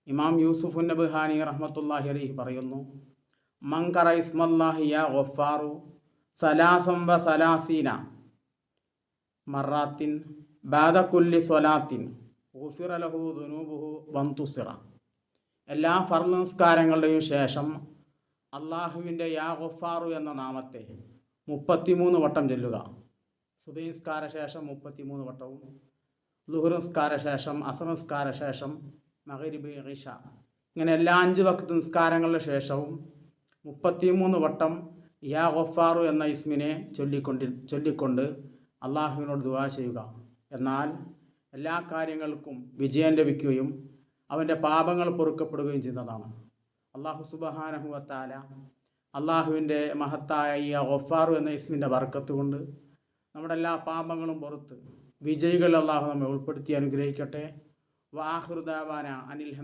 ഇമാം യൂസുഫ് നബ്ഹാനി റഹ്മത്തുള്ളാഹി അലൈഹി പറയുന്നു, മങ്കറ ഇസ്മല്ലാഹി യാ ഗഫാറു സലാസം വ സലാസീന മറാത്തിൻ ബാദ കുല്ലി സ്വലാത്തിൻ ഗുഫിറ ലഹു ദുനൂബുഹു വന്തുസിറ. എല്ലാ ഫർള് നിസ്കാരങ്ങളുടെയും ശേഷം അള്ളാഹുവിൻ്റെ യാ ഗഫാറു എന്ന നാമത്തെ 33 വട്ടം ചൊല്ലുക. സുബഹി നിസ്കാര ശേഷം 33 വട്ടവും, ളുഹർ നിസ്കാര ശേഷം, അസർ നിസ്കാര ശേഷം, മഗ്രിബ്, ഇശ, ഇങ്ങനെ എല്ലാ 5 വക്ത് നിസ്കാരങ്ങളുടെ ശേഷവും 33 വട്ടം യാ ഗഫാറു എന്ന ഇസ്മിനെ ചൊല്ലിക്കൊണ്ട് അള്ളാഹുവിനോട് ദുആ ചെയ്യുക. എന്നാൽ എല്ലാ കാര്യങ്ങൾക്കും വിജയം ലഭിക്കുകയും അവൻ്റെ പാപങ്ങൾ പൊറുക്കപ്പെടുകയും ചെയ്യുന്നതാണ്. അള്ളാഹു സുബ്ഹാനഹു വ തആല അള്ളാഹുവിൻ്റെ മഹത്തായ ഈ ഗഫാറു എന്ന ഇസ്മിൻ്റെ ബർക്കത്ത് കൊണ്ട് നമ്മുടെ എല്ലാ പാപങ്ങളും പുറത്ത് വിജയികൾ അള്ളാഹു നമ്മെ ഉൾപ്പെടുത്തി അനുഗ്രഹിക്കട്ടെ. വ ആഖിറു ദഅവാന അനിൽ